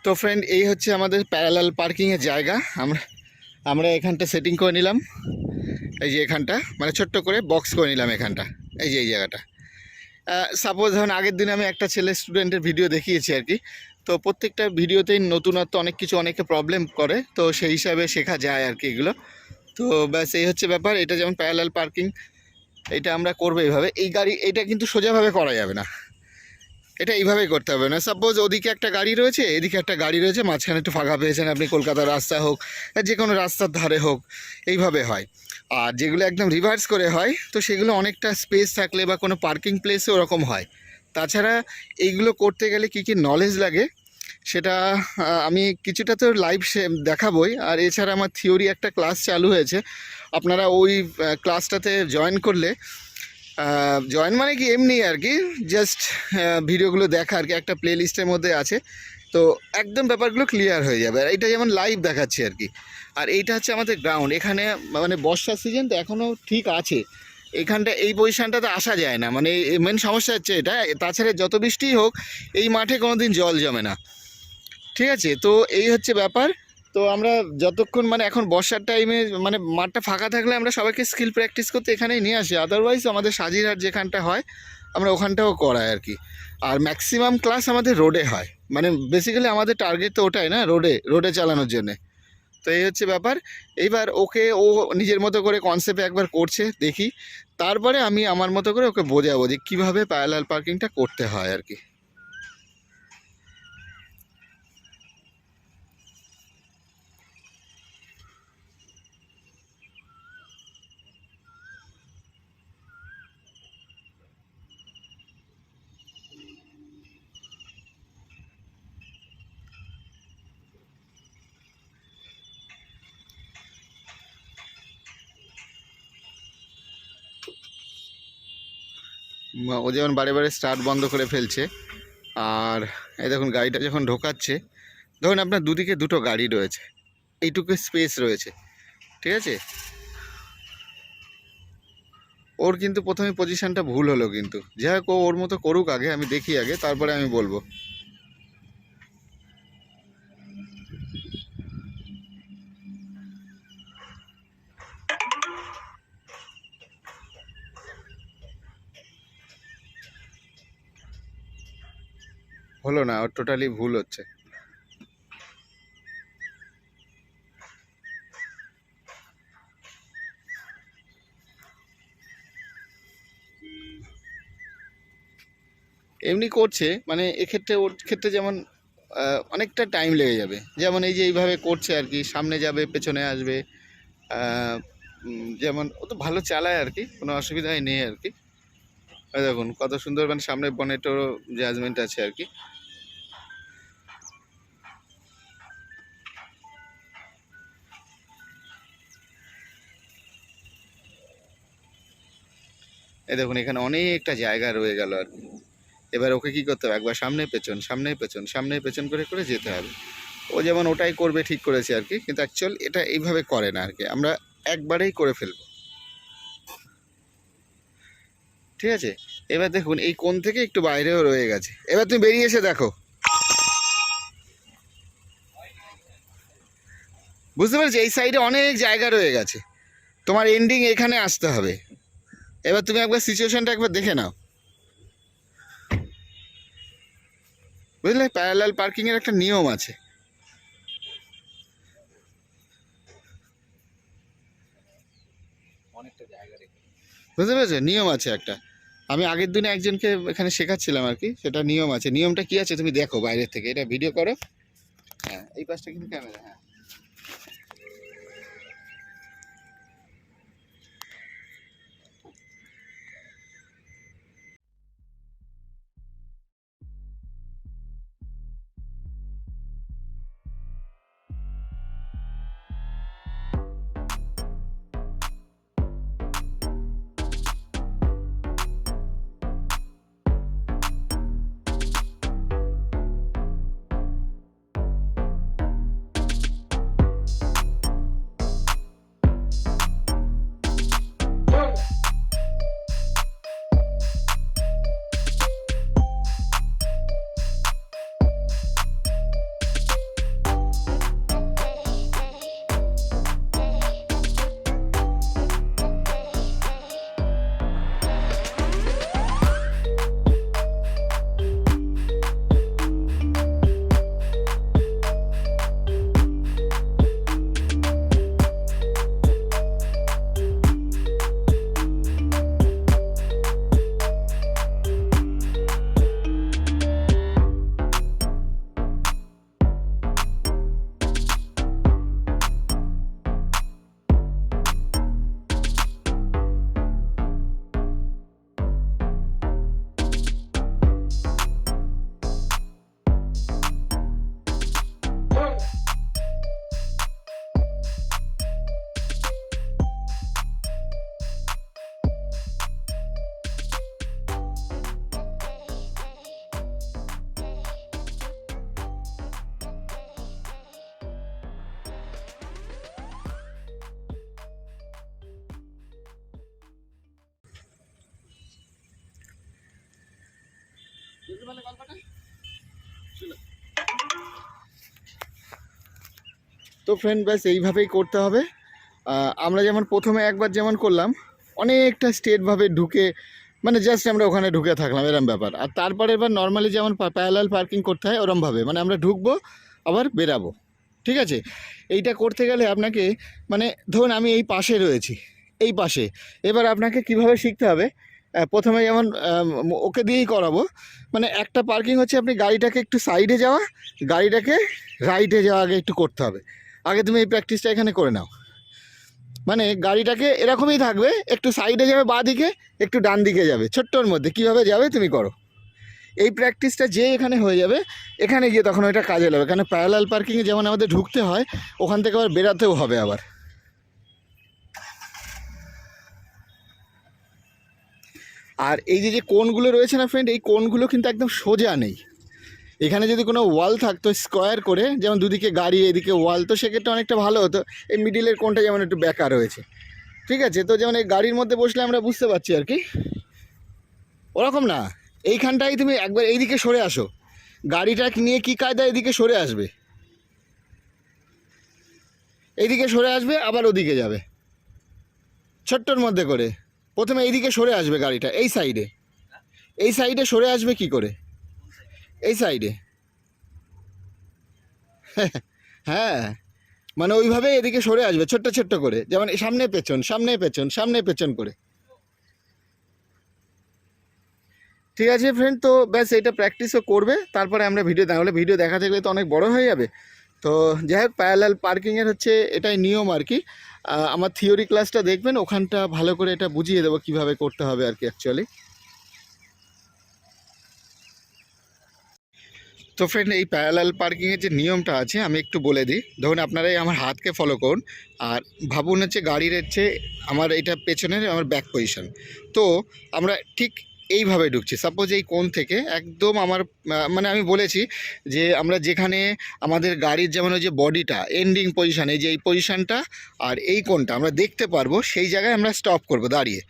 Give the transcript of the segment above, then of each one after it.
তো ফ্রেন্ড, এই হচ্ছে আমাদের প্যারালাল পার্কিংয়ের জায়গা। আমরা আমরা এখানটা সেটিং করে নিলাম। এই যে এখানটা মানে ছোট্ট করে বক্স করে নিলাম এখানটা। এই যে এই জায়গাটা, সাপোজ ধরুন আগের দিনে আমি একটা ছেলে স্টুডেন্টের ভিডিও দেখিয়েছি আর কি। তো প্রত্যেকটা ভিডিওতেই নতুনত্ব অনেক কিছু, অনেকে প্রবলেম করে, তো সেই হিসাবে শেখা যায় আর কি এগুলো। তো ব্যাস এই হচ্ছে ব্যাপার। এটা যেমন প্যারালাল পার্কিং, এটা আমরা করবো এইভাবে। এই গাড়ি এটা কিন্তু সোজাভাবে করা যাবে না, এটা এইভাবেই করতে হবে না। সাপোজ ওদিকে একটা গাড়ি রয়েছে, এদিকে একটা গাড়ি রয়েছে, মাঝখানে একটু ফাঁকা পেয়েছেন আপনি, কলকাতার রাস্তা হোক যে কোনো রাস্তার ধারে হোক, এইভাবে হয়। আর যেগুলো একদম রিভার্স করে হয়, তো সেগুলো অনেকটা স্পেস থাকলে বা কোনো পার্কিং প্লেসে ওরকম হয়। তাছাড়া এইগুলো করতে গেলে কী কী নলেজ লাগে সেটা আমি কিছুটা তো লাইভ দেখাবই। আর এছাড়া আমার থিওরি একটা ক্লাস চালু হয়েছে, আপনারা ওই ক্লাসটাতে জয়েন করলে, জয়েন মানে কি এমনি আর কি, জাস্ট ভিডিওগুলো দেখা আর কি, একটা প্লে লিস্টের মধ্যে আছে। তো একদম ব্যাপারগুলো ক্লিয়ার হয়ে যাবে। আর এটা যেমন লাইভ দেখাচ্ছি আর কি। আর এইটা হচ্ছে আমাদের গ্রাউন্ড, এখানে মানে বর্ষার সিজন তো এখনও ঠিক আছে। এইখানটা এই পজিশানটাতে আসা যায় না, মানে মেন সমস্যা হচ্ছে এটা। তাছাড়া যত বৃষ্টিই হোক এই মাঠে কোনো দিন জল জমে না, ঠিক আছে? তো এই হচ্ছে ব্যাপার। তো আমরা যতক্ষণ মানে এখন বর্ষার টাইমে মানে মাঠটা ফাঁকা থাকলে আমরা সবাইকে স্কিল প্র্যাকটিস করতে এখানেই নিয়ে আসি। আদারওয়াইজ আমাদের সাজিরহাট যেখানটা হয় আমরা ওখানটাও করাই আর কি। আর ম্যাক্সিমাম ক্লাস আমাদের রোডে হয়, মানে বেসিক্যালি আমাদের টার্গেট তো ওটাই না, রোডে রোডে চালানোর জন্যে। তো এই হচ্ছে ব্যাপার। এইবার ওকে ও নিজের মতো করে কনসেপ্টে একবার করছে দেখি, তারপরে আমি আমার মতো করে ওকে বোঝাবো যে কীভাবে প্যারালাল পার্কিংটা করতে হয় আর কি। ও যেমন বারে বারে স্টার্ট বন্ধ করে ফেলছে। আর এই দেখুন গাড়িটা যখন ঢোকাচ্ছে, ধরুন আপনার দুদিকে দুটো গাড়ি রয়েছে, এইটুকু স্পেস রয়েছে, ঠিক আছে? ওর কিন্তু প্রথমে পজিশানটা ভুল হলো, কিন্তু যাই হোক ও ওর মতো করুক, আগে আমি দেখি, আগে তারপরে আমি বলবো। হলো না, ওর টোটালি ভুল হচ্ছে। এমনি করছে মানে এক্ষেত্রে, ওর ক্ষেত্রে যেমন অনেকটা টাইম লেগে যাবে। যেমন এই যে এইভাবে করছে আর কি, সামনে যাবে পেছনে আসবে। যেমন ও তো ভালো চালায় আর কি, কোনো অসুবিধাই নেই আর কি। এই দেখুন কত সুন্দর, মানে সামনে বনেটেরও জাজমেন্ট আছে আর কি। এই দেখুন এখানে অনেকটা জায়গা রয়ে গেল আর কি। এবার ওকে কী করতে হবে, একবার সামনে পেছন সামনে পেছন সামনে পেছন করে করে যেতে হবে। ও যেমন ওটাই করবে ঠিক করেছে আর কি, কিন্তু অ্যাকচুয়াল এটা এইভাবে করে না আর কি, আমরা একবারেই করে ফেলবো, ঠিক আছে? এবার দেখুন এই কোণ থেকে একটু বাইরেও রয়ে গেছে, এবার তুমি বেরিয়ে এসে দেখো, বুঝতে পেরেছি এই সাইডে অনেক জায়গা রয়ে গেছে, তোমার এন্ডিং এখানে আসতে হবে। এবার তুমি একবার সিচুয়েশনটা একবার দেখে নাও, বুঝলে? প্যারালাল পার্কিংয়ের একটা নিয়ম আছে, বুঝতে পেরেছো? নিয়ম আছে একটা। আমি আগের দিনে একজনকে এখানে শেখাচ্ছিলাম আর কি, সেটা নিয়ম আছে। নিয়মটা কি আছে তুমি দেখো বাইরের থেকে, এটা ভিডিও করো। হ্যাঁ, এই পাশটা কিন্তু ক্যামেরা। হ্যাঁ, তো ফ্রেন্ড ব্যাস এইভাবেই করতে হবে। আমরা যেমন প্রথমে একবার যেমন করলাম, অনেকটা স্টেটভাবে ঢুকে মানে জাস্ট আমরা ওখানে ঢুকে থাকলাম এরম ব্যাপার। আর তারপরে এবার নর্মালি যেমন প্যারালাল পার্কিং করতে হয় ওরমভাবে, মানে আমরা ঢুকবো আবার বেরাবো, ঠিক আছে? এইটা করতে গেলে আপনাকে মানে ধরুন আমি এই পাশে রয়েছি, এই পাশে, এবার আপনাকে কিভাবে শিখতে হবে, প্রথমে যেমন ওকে দিয়েই করাবো। মানে একটা পার্কিং হচ্ছে আপনি গাড়িটাকে একটু সাইডে যাওয়া, গাড়িটাকে রাইটে যাওয়া আগে একটু করতে হবে। আগে তুমি এই প্র্যাকটিসটা এখানে করে নাও। মানে গাড়িটাকে এরকমই থাকবে, একটু সাইডে যাবে বাঁ দিকে, একটু ডান দিকে যাবে, ছোট্টর মধ্যে কীভাবে যাবে তুমি করো। এই প্র্যাকটিসটা যে এখানে হয়ে যাবে, এখানে গিয়ে তখন ওইটা কাজে লাগবে। এখানে প্যারালাল পার্কিংয়ে যেমন আমাদের ঢুকতে হয়, ওখান থেকে আবার বেরাতেও হবে আবার। আর এই যে যে কোণগুলো রয়েছে না ফ্রেন্ড, এই কোণগুলো কিন্তু একদম সোজা নেই। এখানে যদি কোনো ওয়াল থাকতো স্কোয়ার করে, যেমন দুদিকে গাড়ি এদিকে ওয়াল, তো সেক্ষেত্রে অনেকটা ভালো হতো। এই মিডিলের কোণটা যেমন একটু বেঁকা রয়েছে, ঠিক আছে? তো যেমন এই গাড়ির মধ্যে বসলে আমরা বুঝতে পারছি আর কি, ওরকম না। এইখানটাই তুমি একবার এইদিকে সরে আসো, গাড়িটা নিয়ে কি কায়দা এদিকে সরে আসবে, এইদিকে সরে আসবে আবার ওদিকে যাবে, ছোট্টর মধ্যে করে। প্রথমে এইদিকে সরে আসবে গাড়িটা, এই সাইডে, এই সাইডে সরে আসবে কি করে, এই সাইডে। হ্যাঁ, মানে ওইভাবে এদিকে সরে আসবে ছোট্ট ছোট্ট করে, যেমন সামনে পেছন সামনে পেছন সামনে পেছন করে। ঠিক আছে ফ্রেন্ড, তো ব্যাস এটা প্র্যাকটিসও করবে, তারপরে আমরা ভিডিও দেখালে, ভিডিও দেখা থাকলে তো অনেক বড় হয়ে যাবে। তো যাই হোক, প্যারালাল পার্কিংয়ের হচ্ছে এটাই নিয়ম আর কি। আমার থিওরি ক্লাসটা দেখবেন, ওখানটা ভালো করে এটা বুঝিয়ে দেবো কীভাবে করতে হবে আর কি অ্যাকচুয়ালি। তো ফ্রেন্ড, এই প্যারালাল পার্কিংয়ের যে নিয়মটা আছে আমি একটু বলে দিই। ধরুন আপনারা এই আমার হাতকে ফলো করুন, আর ভাবুন হচ্ছে গাড়ির হচ্ছে আমার এটা পেছনের আমার ব্যাক পজিশন। তো আমরা ঠিক এইভাবে ঢুকছি, সাপোজ এই কোণ থেকে একদম আমার মানে আমি বলেছি যে আমরা যেখানে আমাদের গাড়ির যেমন ওই যে বডিটা এন্ডিং পজিশান, এই যে এই পজিশানটা আর এই কোণটা আমরা দেখতে পারবো, সেই জায়গায় আমরা স্টপ করব দাঁড়িয়ে।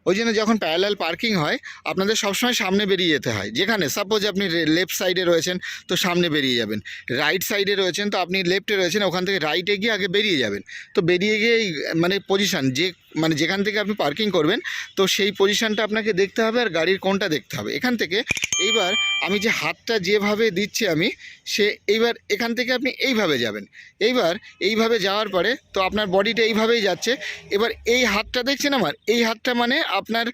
ওই জন্য যখন প্যারালাল পার্কিং হয় আপনাদের সবসময় সামনে বেরিয়ে যেতে হয়। যেখানে সাপোজ আপনি লেফট সাইডে রয়েছেন তো সামনে বেরিয়ে যাবেন, রাইট সাইডে রয়েছেন তো আপনি লেফটে রয়েছেন, ওখান থেকে রাইটে গিয়ে আগে বেরিয়ে যাবেন। তো বেরিয়ে গিয়ে মানে পজিশান যে মানে যেখান থেকে আপনি পার্কিং করবেন, তো সেই পজিশানটা আপনাকে দেখতে হবে আর গাড়ির কোণটা দেখতে হবে। এখান থেকে এইবার আমি যে হাতটা যেভাবে দিচ্ছি আমি, সে এইবার এখান থেকে আপনি এইভাবে যাবেন। এইবার এইভাবে যাওয়ার পরে তো আপনার বডিটা এইভাবেই যাচ্ছে। এবার এই হাতটা দেখছেন আমার, এই হাতটা মানে আপনার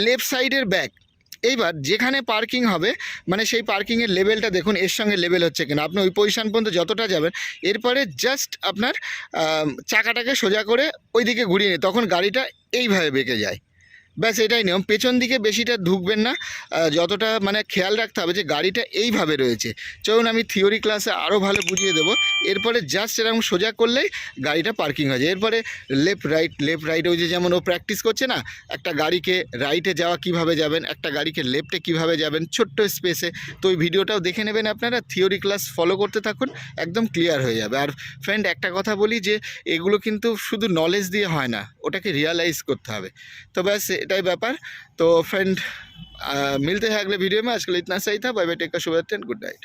লেফট সাইডের ব্যাক। এইবার যেখানে পার্কিং হবে মানে সেই পার্কিংয়ের লেভেলটা দেখুন এর সঙ্গে লেভেল হচ্ছে কিনা। আপনি ওই পজিশান পর্যন্ত যতটা যাবেন, এরপরে জাস্ট আপনার চাকাটাকে সোজা করে ওই দিকে ঘুরিয়ে নিয়ে তখন গাড়িটা এইভাবে বেঁকে যায়। ব্যাস এটাই নিয়ম। পেছন দিকে বেশিটা ঢুকবেন না, যতটা মানে খেয়াল রাখতে হবে যে গাড়িটা এইভাবে রয়েছে। চলুন আমি থিওরি ক্লাসে আরও ভালো বুঝিয়ে দেবো। এরপরে জাস্ট এরকম সোজা করলেই গাড়িটা পার্কিং হয়ে যায়। এরপরে লেফট রাইট ওই যে যেমন ও প্র্যাকটিস করছে না, একটা গাড়িকে রাইটে যাওয়া কিভাবে যাবেন, একটা গাড়িকে লেফটে কিভাবে যাবেন ছোট্ট স্পেসে। তো ওই ভিডিওটাও দেখে নেবেন আপনারা, থিওরি ক্লাস ফলো করতে থাকুন, একদম ক্লিয়ার হয়ে যাবে। আর ফ্রেন্ড একটা কথা বলি যে এগুলো কিন্তু শুধু নলেজ দিয়ে হয় না, ওটাকে রিয়ালাইজ করতে হবে। तो बस एटाई ব্যাপার। तो फ्रेंड मिलते हैं अगले वीडियो में। आज के लिए इतना सही था। बाय बाय, टेक केयर, शुभ रात्रि, गुड नाइट।